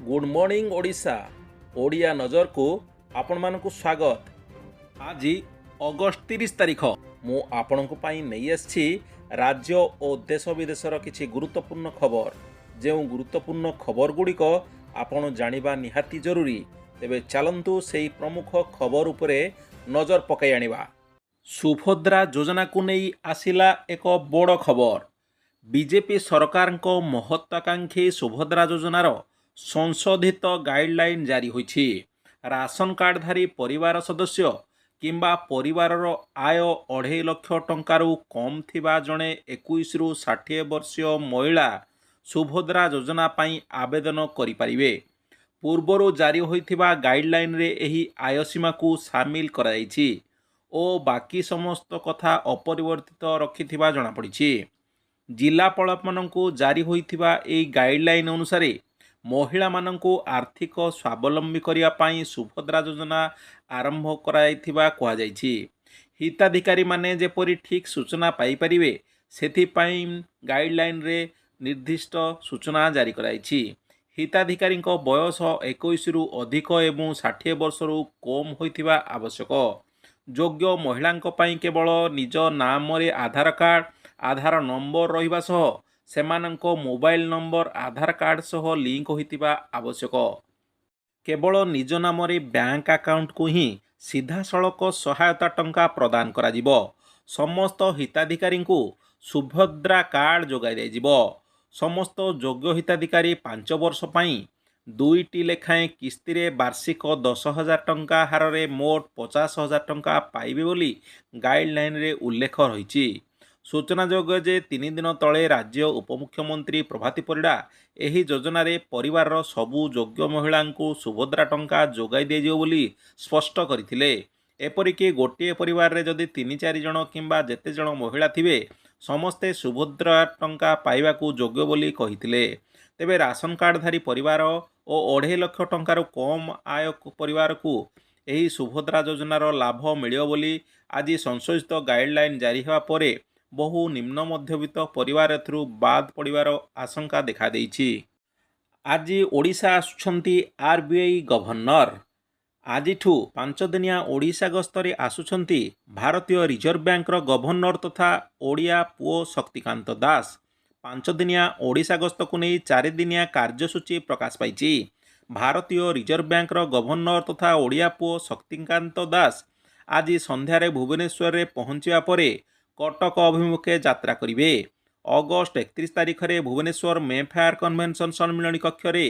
Good morning Odisha Odia नजर को आपण मानकु स्वागत। आज अगस्त 30 तारिख मु आपणक पई नहीं आछि राज्य और देश विदेशर किछि गुरुत्वपूर्ण खबर। जो गुरुत्वपूर्ण खबर गुड़िक आपण जानिबा निहाती जरूरी। तेबे चलंतु सेही प्रमुख खबर उपरे नजर पकाई आनिबा। सुभद्रा योजना को नहीं आसिला एक बड़ खबर। बीजेपी सरकार को महत्वाकांक्षी सुभद्रा योजनार संशोधित गाइडलाइन जारी होइछि। राशन कार्डधारी परिवार सदस्य किंबा परिवारर आय 2.5 लाख टंकारु कम थिबा जणे 21 रु 60 वर्षीय महिला सुभद्रा योजना पाई आवेदन करि परिबे। पूर्वरु जारी होइथिबा गाइडलाइन रे एही आय सीमा को शामिल कराଯାଇଛି ओ बाकी समस्त कथा अपरिवर्तित रखिथिबा जଣା पड़िछि। जिलापालମାନଙ୍କୁ जारी होइथिबा एही गाइडलाइन अनुसार महिला माननको आर्थिक स्वावलंबी करिया पाई सुभद्रा योजना आरंभ कराइथिबा कुहा जाइछि। हिताधिकारी माने जेपरि ठीक सूचना पाई परिबे सेथि पाई गाइडलाइन रे निर्दिष्ट सूचना जारी कराइछि। हिताधिकारी बयस 21 रु अधिक एवं 60 वर्ष रु कम होइथिबा आवश्यक। योग्य महिला पाई केवल निज नाम रे आधार कार्ड आधार नंबर रहिबा सह सेमानंको मोबाइल नंबर आधार कार्ड सह लिंक होइतिबा आवश्यक। केवल निज नाम रे बैंक अकाउंट को ही सीधा सड़क सहायता टंका प्रदान करा जिवो। समस्त हिताधिकारी को सुभद्रा कार्ड जोगाई दे जिवो। समस्त योग्य हिताधिकारी 5 वर्ष पाई 2टी लेखाएं किस्ती रे वार्षिक 10,000 टंका हार रे मोट 50,000 टंका पाइबे बोली गाइडलाइन रे उल्लेख रही। सूचनायोग्य जे 3 दिन तले राज्य उपमुख्यमंत्री प्रभाती परिड़ा एही योजना रे परिवार सबु योग्य महिला को सुभद्रा टंका जोगाई दिजियो बोली स्पष्ट करथिले। एपरिकी गोटे परिवार रे जदि 3-4 जन किंबा जेते जन महिला थिबे समस्ते सुभद्रा टंका पाइबाकू योग्य बोली कहिथिले। तेबे राशन कार्डधारी परिवार और 2.5 लाख टंकार कम आय परिवार को एही सुभद्रा योजनार लाभ मिलियो बोली आज संशोधित गाइडलाइन जारी हेबा परे बहु निम्न मध्यवित्त परिवार एथरू बाद पड़िबार आशंका देखा देइछि। आज ओडिशा आसुछंती आरबीआई गवर्नर। आजिठू 5 दिनिया ओडिशा गस्तरे आसुछंती भारतीय रिजर्व बैंकर गवर्नर तथा ओडिया पुओ शक्तिकांत दास। 5 दिनिया ओडिशा गस्त को नहीं 4 दिनिया कार्यसूची प्रकाश पाइछि। भारतीय रिजर्व बैंकर गवर्नर तथा ओडिया पुओ शक्तिकांत दास आज संध्यारे भुवनेश्वर रे पहुंचिया परे कटक अभिमुखे यात्रा करिवे। अगस्त 31 तारिख रे भुवनेश्वर मेफेयर कन्वेंशन सम्मिलनी कक्ष रे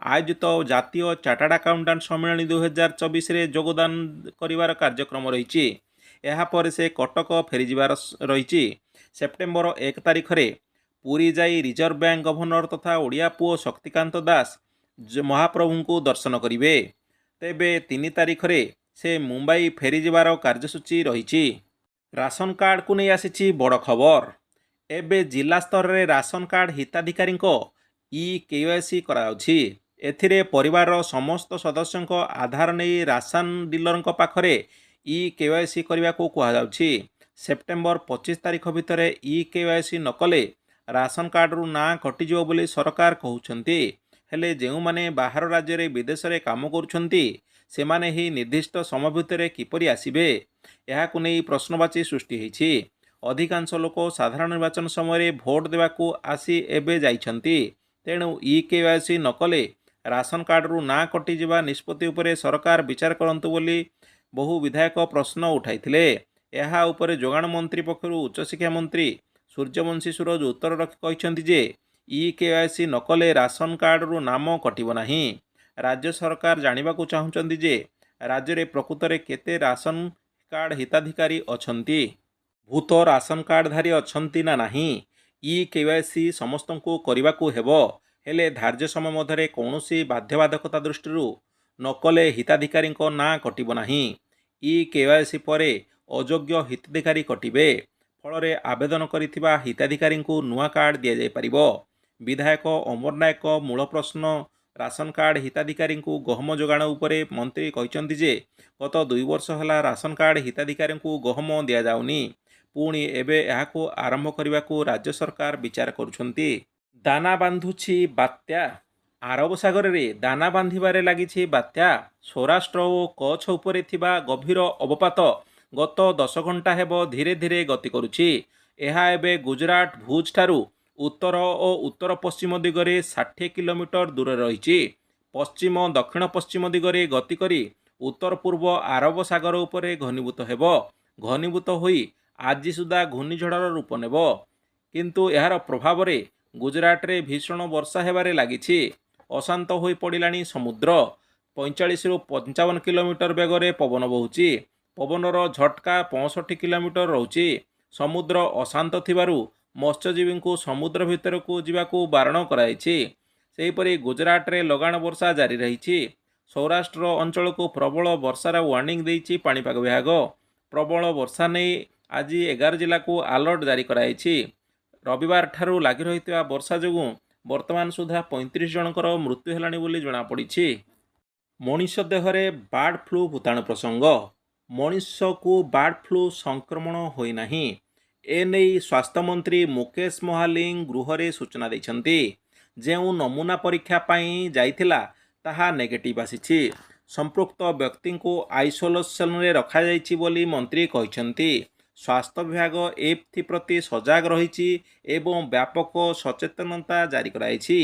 आयोजित जातीय चार्टार्ड अकाउंटेंट सम्मिलनी 2024 रे योगदान करिवार कार्यक्रम रही। एहा परे से कटक फेरीजिबार रही। सेप्टेम्बर 1 तारिख रे पुरी जाई रिजर्व बैंक गवर्नर तथा ओडिया पुओ शक्तिकांत दास महाप्रभु को दर्शन करिवे। तेबे 3 तारिख रे से मुंबई फेरीजिबार कार्यसूची रही। राशन कार्ड को नहीं आसी बड़ खबर। एबे जिला स्तर रे राशन कार्ड हिताधिकारी ई केवाईसी कराउछि। एथिरे परिवार समस्त सदस्यों आधार नहीं राशन डीलर पाखरे ई केवाईसी करने को कहुछि। सेप्टेम्बर 25 तारिख भितर ई केवाईसी नकले राशन कार्ड रु ना कटिजिवो बोली सरकार कहउछन्ति। हेले जेउ माने बाहर राज्य रे विदेश रे काम करुछन्ति सेमाने ही निर्दिष्ट समय भितर किपरि आसिबे याकु नै प्रश्नवाची सृष्टि होइछि। अधिकांश लोक साधारण निर्वाचन समय भोट देवाकू आसी एबे जाइछन्ति। तेणु ई केवाईसी नकले राशन कार्ड रु ना कटिजिबा निष्पत्ति उपरे सरकार विचार करंतु बोली बहु विधायक प्रश्न उठाइथिले। एहा उपरे जोगाण मंत्री पक्षरु उच्च शिक्षा मंत्री सूर्यवंशी सूरज उत्तर रखि कहिसंति जे ई केवाईसी नकले राशन कार्ड रु नाम कटिबो नाही। राज्य सरकार जानिबाकू चाहुचंती जे राज्य रे प्रकृतरे केते राशन कार्ड हिताधिकारी अछंती। भूत राशन कार्डधारी अछंती ना नाही ई केवाईसी समस्त को करबाकू हेबो। हेले धार्य समय मध्य कौनसी बाध्यबाधकता दृष्टि नकले हिताधिकारी ना कटिबो नाही। ई केवाईसी परे अयोग्य हिताधिकारी कटिबे। फल आवेदन करिथिबा हिताधिकारी को नुआ कार्ड दिया जाय परिबो। विधायक अमर नायक मूल प्रश्न राशन कार्ड हिताधिकारी को गहम जोगाण उपरे मंत्री कहिसंति जे गत 2 वर्ष होला राशन कार्ड हिताधिकारी को गहम दिया जाउनी। पुणी एबे एहाको आरंभ करने को राज्य सरकार विचार करुछंती। दाना बांधुछि बात्या ଆରବ ସାଗରରେ ଦାନା ବାନ୍ଧିବାରେ ଲାଗିଛି ବାତ୍ୟା। ସୌରାଷ୍ଟ୍ର ଓ କଚ୍ଛ ଉପରେ ଥିବା ଗଭୀର ଅବପାତ ଗତ 10 ଘଣ୍ଟା ହେବ ଧୀରେ ଧୀରେ ଗତି କରୁଛି। ଏହା ଏବେ ଗୁଜରାଟ ଭୁଜ ଠାରୁ ଉତ୍ତର ଓ ଉତ୍ତର ପଶ୍ଚିମ ଦିଗରେ 60 କିଲୋମିଟର ଦୂରରେ ରହିଛି। ପଶ୍ଚିମ ଦକ୍ଷିଣ ପଶ୍ଚିମ ଦିଗରେ ଗତି କରି ଉତ୍ତର ପୂର୍ବ ଆରବ ସାଗର ଉପରେ ଘନୀଭୂତ ହେବ। ଘନୀଭୂତ ହୋଇ ଆଜି ସୁଦ୍ଧା ଘୂର୍ଣ୍ଣିଝଡ଼ର ରୂପ ନେବ। କିନ୍ତୁ ଏହାର ପ୍ରଭାବରେ ଗୁଜରାଟରେ ଭୀଷଣ ବର୍ଷା ହେବାରେ ଲାଗିଛି। ଅଶାନ୍ତ ହୋଇ ପଡ଼ିଲାଣି ସମୁଦ୍ର। 45ରୁ 55 କିଲୋମିଟର ବେଗରେ ପବନ ବହୁଛି। ପବନର ଝଟକା 65 କିଲୋମିଟର ରହୁଛି। ସମୁଦ୍ର ଅଶାନ୍ତ ଥିବାରୁ ମତ୍ସ୍ୟଜୀବୀଙ୍କୁ ସମୁଦ୍ର ଭିତରକୁ ଯିବାକୁ ବାରଣ କରାଯାଇଛି। ସେହିପରି ଗୁଜରାଟରେ ଲଗାଣ ବର୍ଷା ଜାରି ରହିଛି। ସୌରାଷ୍ଟ୍ର ଅଞ୍ଚଳକୁ ପ୍ରବଳ ବର୍ଷାର ୱାର୍ଣ୍ଣିଂ ଦେଇଛି ପାଣିପାଗ ବିଭାଗ। ପ୍ରବଳ ବର୍ଷା ନେଇ ଆଜି 11 ଜିଲ୍ଲାକୁ ଆଲର୍ଟ ଜାରି କରାଯାଇଛି। ରବିବାର ଠାରୁ ଲାଗି ରହିଥିବା ବର୍ଷା ଯୋଗୁଁ ବର୍ତ୍ତମାନ ସୁଦ୍ଧା 35 ଜଣଙ୍କର ମୃତ୍ୟୁ ହେଲାଣି ବୋଲି ଜଣାପଡ଼ିଛି। ମଣିଷ ଦେହରେ ବାର୍ଡ ଫ୍ଲୁ ଭୂତାଣୁ ପ୍ରସଙ୍ଗ। ମଣିଷକୁ ବାର୍ଡ ଫ୍ଲୁ ସଂକ୍ରମଣ ହୋଇନାହିଁ। ଏନେଇ ସ୍ୱାସ୍ଥ୍ୟମନ୍ତ୍ରୀ ମୁକେଶ ମହାଲିଙ୍ଗ ଗୃହରେ ସୂଚନା ଦେଇଛନ୍ତି। ଯେଉଁ ନମୁନା ପରୀକ୍ଷା ପାଇଁ ଯାଇଥିଲା ତାହା ନେଗେଟିଭ୍ ଆସିଛି। ସମ୍ପୃକ୍ତ ବ୍ୟକ୍ତିଙ୍କୁ ଆଇସୋଲେସନରେ ରଖାଯାଇଛି ବୋଲି ମନ୍ତ୍ରୀ କହିଛନ୍ତି। ସ୍ୱାସ୍ଥ୍ୟ ବିଭାଗ ଏଥିପ୍ରତି ସଜାଗ ରହିଛି ଏବଂ ବ୍ୟାପକ ସଚେତନତା ଜାରି କରାଯାଇଛି।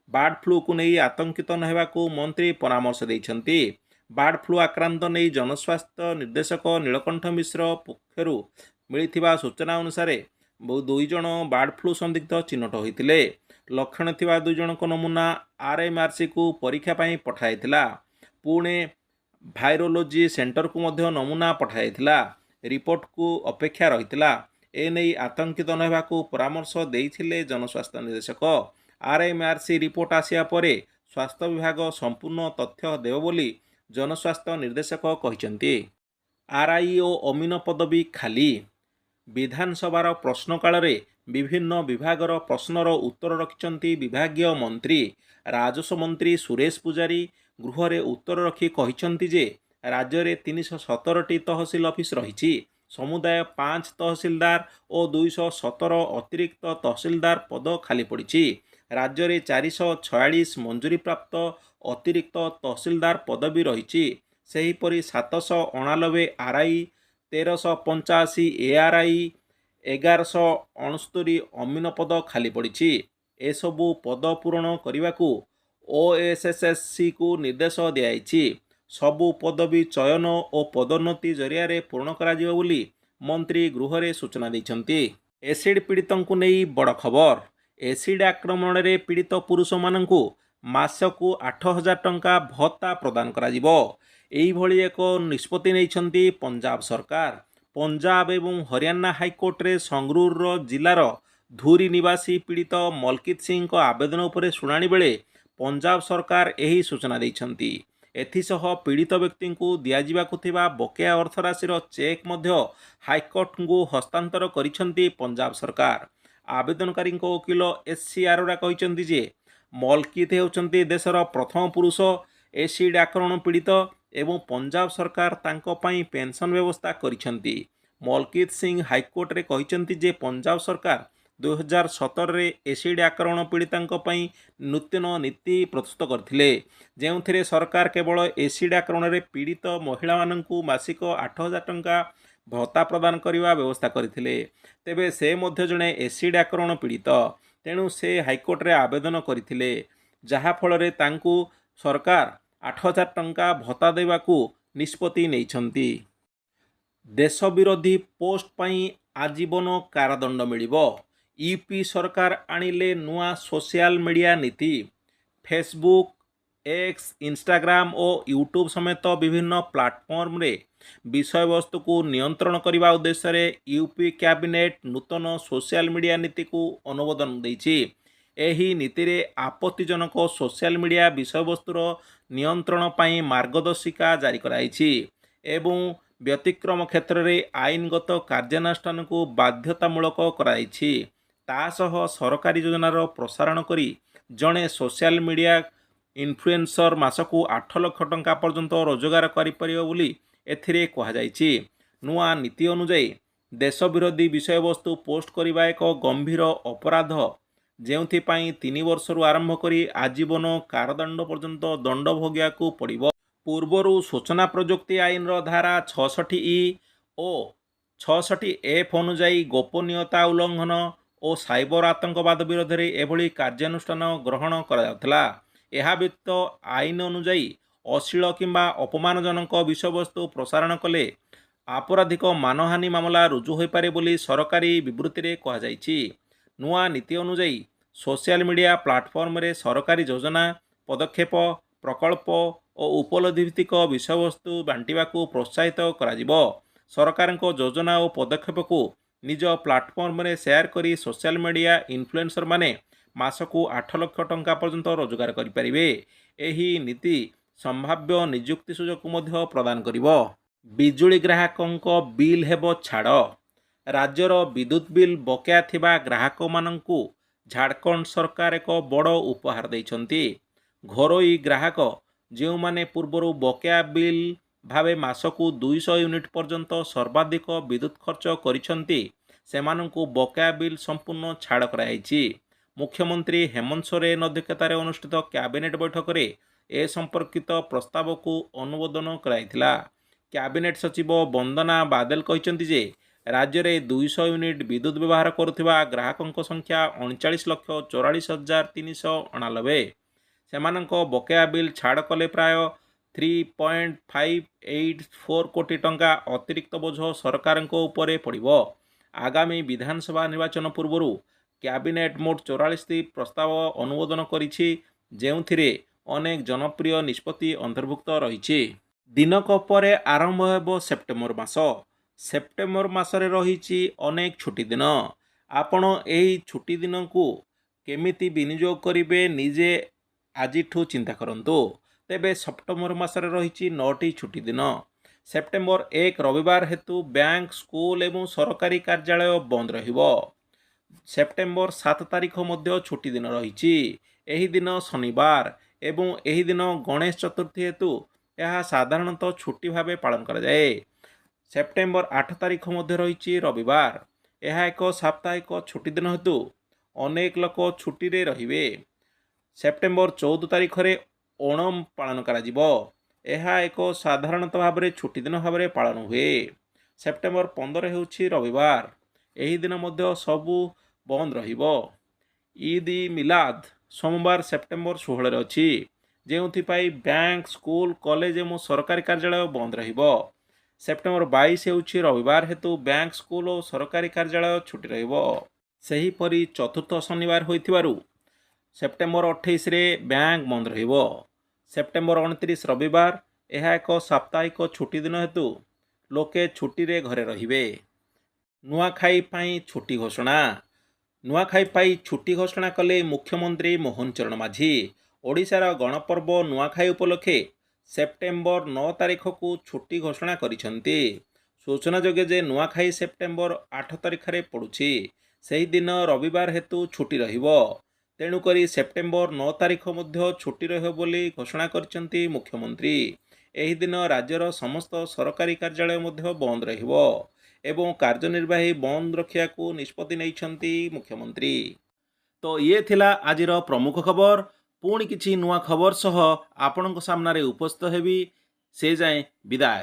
ବାର୍ଡ ଫ୍ଲୁକୁ ନେଇ ଆତଙ୍କିତ ନ ହେବାକୁ ମନ୍ତ୍ରୀ ପରାମର୍ଶ ଦେଇଛନ୍ତି। ବାର୍ଡ ଫ୍ଲୁ ଆକ୍ରାନ୍ତ ନେଇ ଜନସ୍ୱାସ୍ଥ୍ୟ ନିର୍ଦ୍ଦେଶକ ନୀଳକଣ୍ଠ ମିଶ୍ର ପକ୍ଷରୁ ମିଳିଥିବା ସୂଚନା ଅନୁସାରେ 2 ଜଣ ବାର୍ଡ ଫ୍ଲୁ ସନ୍ଦିଗ୍ଧ ଚିହ୍ନଟ ହୋଇଥିଲେ। ଲକ୍ଷଣ ଥିବା 2 ଜଣଙ୍କ ନମୁନା RMRCକୁ ପରୀକ୍ଷା ପାଇଁ ପଠାଯାଇଥିଲା। ପୁଣେ ଭାଇରୋଲୋଜି ସେଣ୍ଟରକୁ ମଧ୍ୟ ନମୁନା ପଠାଯାଇଥିଲା। ରିପୋର୍ଟକୁ ଅପେକ୍ଷା ରହିଥିଲା। ଏନେଇ ଆତଙ୍କିତ ନ ହେବାକୁ ପରାମର୍ଶ ଦେଇଥିଲେ ଜନସ୍ୱାସ୍ଥ୍ୟ ନିର୍ଦ୍ଦେଶକ। RMRC ରିପୋର୍ଟ ଆସିବା ପରେ ସ୍ୱାସ୍ଥ୍ୟ ବିଭାଗ ସମ୍ପୂର୍ଣ୍ଣ ତଥ୍ୟ ଦେବ ବୋଲି ଜନସ୍ୱାସ୍ଥ୍ୟ ନିର୍ଦ୍ଦେଶକ କହିଛନ୍ତି। RI ଓ ଅମିନ ପଦବୀ ଖାଲି। ବିଧାନସଭାର ପ୍ରଶ୍ନକାଳରେ ବିଭିନ୍ନ ବିଭାଗର ପ୍ରଶ୍ନର ଉତ୍ତର ରଖିଛନ୍ତି ବିଭାଗୀୟ ମନ୍ତ୍ରୀ। ରାଜସ୍ୱ ମନ୍ତ୍ରୀ ସୁରେଶ ପୂଜାରୀ ଗୃହରେ ଉତ୍ତର ରଖି କହିଛନ୍ତି ଯେ ରାଜ୍ୟରେ 317ଟି ତହସିଲ ଅଫିସ ରହିଛି। ସମୁଦାୟ 5 ତହସିଲଦାର ଓ 217 ଅତିରିକ୍ତ ତହସିଲଦାର ପଦ ଖାଲି ପଡ଼ିଛି। ରାଜ୍ୟରେ 446 ମଞ୍ଜୁରୀପ୍ରାପ୍ତ ଅତିରିକ୍ତ ତହସିଲଦାର ପଦବୀ ରହିଛି। ସେହିପରି 789 RI, 1385 ARI, 1169 ଅମିନ ପଦ ଖାଲି ପଡ଼ିଛି। ଏସବୁ ପଦ ପୂରଣ କରିବାକୁ OSSCକୁ ନିର୍ଦ୍ଦେଶ ଦିଆଯାଇଛି। ସବୁ ପଦବୀ ଚୟନ ଓ ପଦୋନ୍ନତି ଜରିଆରେ ପୂରଣ କରାଯିବ ବୋଲି ମନ୍ତ୍ରୀ ଗୃହରେ ସୂଚନା ଦେଇଛନ୍ତି। ଏସିଡ୍ ପୀଡ଼ିତଙ୍କୁ ନେଇ ବଡ଼ ଖବର। ଏସିଡ୍ ଆକ୍ରମଣରେ ପୀଡ଼ିତ ପୁରୁଷମାନଙ୍କୁ ମାସକୁ 8,000 ଟଙ୍କା ଭତ୍ତା ପ୍ରଦାନ କରାଯିବ। ଏହିଭଳି ଏକ ନିଷ୍ପତ୍ତି ନେଇଛନ୍ତି ପଞ୍ଜାବ ସରକାର। ପଞ୍ଜାବ ଏବଂ ହରିୟାଣା ହାଇକୋର୍ଟରେ ସଂଗରୁର ଜିଲ୍ଲାର ଧୁରି ନିବାସୀ ପୀଡ଼ିତ ମଲକିତ ସିଂଙ୍କ ଆବେଦନ ଉପରେ ଶୁଣାଣି ବେଳେ ପଞ୍ଜାବ ସରକାର ଏହି ସୂଚନା ଦେଇଛନ୍ତି। ଏଥିସହ ପୀଡ଼ିତ ବ୍ୟକ୍ତିଙ୍କୁ ଦିଆଯିବାକୁ ଥିବା ବକେୟା ଅର୍ଥରାଶିର ଚେକ୍ ମଧ୍ୟ ହାଇକୋର୍ଟଙ୍କୁ ହସ୍ତାନ୍ତର କରିଛନ୍ତି ପଞ୍ଜାବ ସରକାର। ଆବେଦନକାରୀଙ୍କ ଓକିଲ SC ଆରୋରା କହିଛନ୍ତି ଯେ ମଲକିତ ହେଉଛନ୍ତି ଦେଶର ପ୍ରଥମ ପୁରୁଷ ଏସିଡ୍ ଆକ୍ରମଣ ପୀଡ଼ିତ ଏବଂ ପଞ୍ଜାବ ସରକାର ତାଙ୍କ ପାଇଁ ପେନ୍ସନ୍ ବ୍ୟବସ୍ଥା କରିଛନ୍ତି। ମଲକିତ ସିଂ ହାଇକୋର୍ଟରେ କହିଛନ୍ତି ଯେ ପଞ୍ଜାବ ସରକାର 2017ରେ ଏସିଡ୍ ଆକ୍ରମଣ ପୀଡ଼ିତାଙ୍କ ପାଇଁ ନୂତନ ନୀତି ପ୍ରସ୍ତୁତ କରିଥିଲେ, ଯେଉଁଥିରେ ସରକାର କେବଳ ଏସିଡ୍ ଆକ୍ରମଣରେ ପୀଡ଼ିତ ମହିଳାମାନଙ୍କୁ ମାସିକ 8,000 ଟଙ୍କା ଭତ୍ତା ପ୍ରଦାନ କରିବା ବ୍ୟବସ୍ଥା କରିଥିଲେ। ତେବେ ସେ ମଧ୍ୟ ଜଣେ ଏସିଡ୍ ଆକ୍ରମଣ ପୀଡ଼ିତ, ତେଣୁ ସେ ହାଇକୋର୍ଟରେ ଆବେଦନ କରିଥିଲେ, ଯାହାଫଳରେ ତାଙ୍କୁ ସରକାର 8,000 ଟଙ୍କା ଭତ୍ତା ଦେବାକୁ ନିଷ୍ପତ୍ତି ନେଇଛନ୍ତି। ଦେଶ ବିରୋଧୀ ପୋଷ୍ଟ ପାଇଁ ଆଜୀବନ କାରାଦଣ୍ଡ ମିଳିବ। ୟୁପି ସରକାର ଆଣିଲେ ନୂଆ ସୋସିଆଲ ମିଡ଼ିଆ ନୀତି। ଫେସବୁକ୍, ଏକ୍ସ, ଇନଷ୍ଟାଗ୍ରାମ ଓ ୟୁଟ୍ୟୁବ୍ ସମେତ ବିଭିନ୍ନ ପ୍ଲାଟଫର୍ମରେ ବିଷୟବସ୍ତୁକୁ ନିୟନ୍ତ୍ରଣ କରିବା ଉଦ୍ଦେଶ୍ୟରେ ୟୁପି କ୍ୟାବିନେଟ୍ ନୂତନ ସୋସିଆଲ ମିଡ଼ିଆ ନୀତିକୁ ଅନୁମୋଦନ ଦେଇଛି। ଏହି ନୀତିରେ ଆପତ୍ତିଜନକ ସୋସିଆଲ ମିଡ଼ିଆ ବିଷୟବସ୍ତୁର ନିୟନ୍ତ୍ରଣ ପାଇଁ ମାର୍ଗଦର୍ଶିକା ଜାରି କରାଯାଇଛି ଏବଂ ବ୍ୟତିକ୍ରମ କ୍ଷେତ୍ରରେ ଆଇନଗତ କାର୍ଯ୍ୟାନୁଷ୍ଠାନକୁ ବାଧ୍ୟତାମୂଳକ କରାଯାଇଛି। ତା ସହ ସରକାରୀ ଯୋଜନାର ପ୍ରସାରଣ କରି ଜଣେ ସୋସିଆଲ ମିଡ଼ିଆ ଇନଫ୍ଲୁଏନ୍ସର ମାସକୁ 8 ଲକ୍ଷ ଟଙ୍କା ପର୍ଯ୍ୟନ୍ତ ରୋଜଗାର କରିପାରିବ ବୋଲି ଏଥିରେ କୁହାଯାଇଛି। ନୂଆ ନୀତି ଅନୁଯାୟୀ ଦେଶ ବିରୋଧୀ ବିଷୟବସ୍ତୁ ପୋଷ୍ଟ କରିବା ଏକ ଗମ୍ଭୀର ଅପରାଧ ଯେଉଁଥିପାଇଁ 3 ବର୍ଷରୁ ଆରମ୍ଭ କରି ଆଜୀବନ କାରାଦଣ୍ଡ ପର୍ଯ୍ୟନ୍ତ ଦଣ୍ଡ ଭୋଗିବାକୁ ପଡ଼ିବ। ପୂର୍ବରୁ ସୂଚନା ପ୍ରଯୁକ୍ତି ଆଇନର ଧାରା 66E ଓ 66F ଅନୁଯାୟୀ ଗୋପନୀୟତା ଉଲ୍ଲଂଘନ ଓ ସାଇବର ଆତଙ୍କବାଦ ବିରୋଧରେ ଏଭଳି କାର୍ଯ୍ୟାନୁଷ୍ଠାନ ଗ୍ରହଣ କରାଯାଉଥିଲା। ଏହା ବ୍ୟତୀତ ଆଇନ ଅନୁଯାୟୀ ଅଶ୍ଳୀଳ କିମ୍ବା ଅପମାନଜନକ ବିଷୟବସ୍ତୁ ପ୍ରସାରଣ କଲେ ଆପରାଧିକ ମାନହାନି ମାମଲା ରୁଜୁ ହୋଇପାରେ ବୋଲି ସରକାରୀ ବିବୃତ୍ତିରେ କୁହାଯାଇଛି। ନୂଆ ନୀତି ଅନୁଯାୟୀ ସୋସିଆଲ ମିଡ଼ିଆ ପ୍ଲାଟଫର୍ମରେ ସରକାରୀ ଯୋଜନା, ପଦକ୍ଷେପ, ପ୍ରକଳ୍ପ ଓ ଉପଲବ୍ଧି ଭିତ୍ତିକ ବିଷୟବସ୍ତୁ ବାଣ୍ଟିବାକୁ ପ୍ରୋତ୍ସାହିତ କରାଯିବ। ସରକାରଙ୍କ ଯୋଜନା ଓ ପଦକ୍ଷେପକୁ ନିଜ ପ୍ଲାଟଫର୍ମରେ ସେୟାର କରି ସୋସିଆଲ ମିଡ଼ିଆ ଇନଫ୍ଲୁଏନ୍ସରମାନେ ମାସକୁ 8 ଲକ୍ଷ ଟଙ୍କା ପର୍ଯ୍ୟନ୍ତ ରୋଜଗାର କରିପାରିବେ। ଏହି ନୀତି ସମ୍ଭାବ୍ୟ ନିଯୁକ୍ତି ସୁଯୋଗକୁ ମଧ୍ୟ ପ୍ରଦାନ କରିବ। ବିଜୁଳି ଗ୍ରାହକଙ୍କ ବିଲ୍ ହେବ ଛାଡ଼। ରାଜ୍ୟର ବିଦ୍ୟୁତ୍ ବିଲ୍ ବକେୟା ଥିବା ଗ୍ରାହକମାନଙ୍କୁ ଝାଡ଼ଖଣ୍ଡ ସରକାର ଏକ ବଡ଼ ଉପହାର ଦେଇଛନ୍ତି। ଘରୋଇ ଗ୍ରାହକ ଯେଉଁମାନେ ପୂର୍ବରୁ ବକେୟା ବିଲ୍ ଭାବେ ମାସକୁ 200 ୟୁନିଟ୍ ପର୍ଯ୍ୟନ୍ତ ସର୍ବାଧିକ ବିଦ୍ୟୁତ୍ ଖର୍ଚ୍ଚ କରିଛନ୍ତି, ସେମାନଙ୍କୁ ବକେୟା ବିଲ୍ ସମ୍ପୂର୍ଣ୍ଣ ଛାଡ଼ କରାଯାଇଛି। ମୁଖ୍ୟମନ୍ତ୍ରୀ ହେମନ୍ତ ସୋରେନ ଅଧ୍ୟକ୍ଷତାରେ ଅନୁଷ୍ଠିତ କ୍ୟାବିନେଟ୍ ବୈଠକରେ ଏ ସମ୍ପର୍କିତ ପ୍ରସ୍ତାବକୁ ଅନୁମୋଦନ କରାଯାଇଥିଲା। କ୍ୟାବିନେଟ୍ ସଚିବ ବନ୍ଦନା ବାଦଲ କହିଛନ୍ତି ଯେ ରାଜ୍ୟରେ 200 ୟୁନିଟ୍ ବିଦ୍ୟୁତ୍ ବ୍ୟବହାର କରୁଥିବା ଗ୍ରାହକଙ୍କ ସଂଖ୍ୟା 39,44,389। ସେମାନଙ୍କ ବକେୟା ବିଲ୍ ଛାଡ଼ କଲେ ପ୍ରାୟ 3.584 କୋଟି ଟଙ୍କା ଅତିରିକ୍ତ ବୋଝ ସରକାରଙ୍କ ଉପରେ ପଡ଼ିବ। ଆଗାମୀ ବିଧାନସଭା ନିର୍ବାଚନ ପୂର୍ବରୁ କ୍ୟାବିନେଟ୍ ମୋଟ 44ଟି ପ୍ରସ୍ତାବ ଅନୁମୋଦନ କରିଛି, ଯେଉଁଥିରେ ଅନେକ ଜନପ୍ରିୟ ନିଷ୍ପତ୍ତି ଅନ୍ତର୍ଭୁକ୍ତ ରହିଛି। ଦିନକ ପରେ ଆରମ୍ଭ ହେବ ସେପ୍ଟେମ୍ବର ମାସ। ସେପ୍ଟେମ୍ବର ମାସରେ ରହିଛି ଅନେକ ଛୁଟି ଦିନ। ଆପଣ ଏହି ଛୁଟି ଦିନକୁ କେମିତି ବିନିଯୋଗ କରିବେ ନିଜେ ଆଜିଠୁ ଚିନ୍ତା କରନ୍ତୁ। ତେବେ ସେପ୍ଟେମ୍ବର ମାସରେ ରହିଛି 9ଟି ଛୁଟି ଦିନ। ସେପ୍ଟେମ୍ବର 1 ରବିବାର ହେତୁ ବ୍ୟାଙ୍କ, ସ୍କୁଲ ଏବଂ ସରକାରୀ କାର୍ଯ୍ୟାଳୟ ବନ୍ଦ ରହିବ। ସେପ୍ଟେମ୍ବର 7 ତାରିଖ ମଧ୍ୟ ଛୁଟି ଦିନ ରହିଛି। ଏହି ଦିନ ଶନିବାର ଏବଂ ଏହି ଦିନ ଗଣେଶ ଚତୁର୍ଥୀ ହେତୁ ଏହା ସାଧାରଣତଃ ଛୁଟି ଭାବେ ପାଳନ କରାଯାଏ। ସେପ୍ଟେମ୍ବର 8 ତାରିଖ ମଧ୍ୟ ରହିଛି ରବିବାର। ଏହା ଏକ ସାପ୍ତାହିକ ଛୁଟି ଦିନ ହେତୁ ଅନେକ ଲୋକ ଛୁଟିରେ ରହିବେ। ସେପ୍ଟେମ୍ବର 14 ତାରିଖରେ ଓଣମ୍ ପାଳନ କରାଯିବ। ଏହା ଏକ ସାଧାରଣତଃ ଭାବରେ ଛୁଟି ଦିନ ଭାବରେ ପାଳନ ହୁଏ। ସେପ୍ଟେମ୍ବର 15 ହେଉଛି ରବିବାର। ଏହି ଦିନ ମଧ୍ୟ ସବୁ ବନ୍ଦ ରହିବ। ଇଦ୍ ମିଲାଦ୍ ସୋମବାର ସେପ୍ଟେମ୍ବର 16ରେ ଅଛି, ଯେଉଁଥିପାଇଁ ବ୍ୟାଙ୍କ, ସ୍କୁଲ, କଲେଜ ଏବଂ ସରକାରୀ କାର୍ଯ୍ୟାଳୟ ବନ୍ଦ ରହିବ। ସେପ୍ଟେମ୍ବର 22 ହେଉଛି ରବିବାର ହେତୁ ବ୍ୟାଙ୍କ, ସ୍କୁଲ ଓ ସରକାରୀ କାର୍ଯ୍ୟାଳୟ ଛୁଟି ରହିବ। ସେହିପରି ଚତୁର୍ଥ ଶନିବାର ହୋଇଥିବାରୁ ସେପ୍ଟେମ୍ବର 28ରେ ବ୍ୟାଙ୍କ ବନ୍ଦ ରହିବ। ସେପ୍ଟେମ୍ବର 29 ରବିବାର। ଏହା ଏକ ସାପ୍ତାହିକ ଛୁଟି ଦିନ ହେତୁ ଲୋକେ ଛୁଟିରେ ଘରେ ରହିବେ। ନୂଆଖାଇ ପାଇଁ ଛୁଟି ଘୋଷଣା। ନୂଆଖାଇ ପାଇଁ ଛୁଟି ଘୋଷଣା କଲେ ମୁଖ୍ୟମନ୍ତ୍ରୀ ମୋହନ ଚରଣ ମାଝୀ। ଓଡ଼ିଶାର ଗଣପର୍ବ ନୂଆଖାଇ ଉପଲକ୍ଷେ ସେପ୍ଟେମ୍ବର 9 ତାରିଖକୁ ଛୁଟି ଘୋଷଣା କରିଛନ୍ତି। ସୂଚନାଯୋଗ୍ୟ ଯେ ନୂଆଖାଇ ସେପ୍ଟେମ୍ବର 8 ତାରିଖରେ ପଡ଼ୁଛି। ସେହିଦିନ ରବିବାର ହେତୁ ଛୁଟି ରହିବ। ତେଣୁକରି ସେପ୍ଟେମ୍ବର 9 ତାରିଖ ମଧ୍ୟ ଛୁଟି ରହିବ ବୋଲି ଘୋଷଣା କରିଛନ୍ତି ମୁଖ୍ୟମନ୍ତ୍ରୀ। ଏହି ଦିନ ରାଜ୍ୟର ସମସ୍ତ ସରକାରୀ କାର୍ଯ୍ୟାଳୟ ମଧ୍ୟ ବନ୍ଦ ରହିବ ଏବଂ କାର୍ଯ୍ୟନିର୍ବାହୀ ବନ୍ଦ ରଖିବାକୁ ନିଷ୍ପତ୍ତି ନେଇଛନ୍ତି ମୁଖ୍ୟମନ୍ତ୍ରୀ। ତ ଇଏ ଥିଲା ଆଜିର ପ୍ରମୁଖ ଖବର। ପୁଣି କିଛି ନୂଆ ଖବର ସହ ଆପଣଙ୍କ ସାମ୍ନାରେ ଉପସ୍ଥିତ ହେବି। ସେ ଯାଏଁ ବିଦାୟ।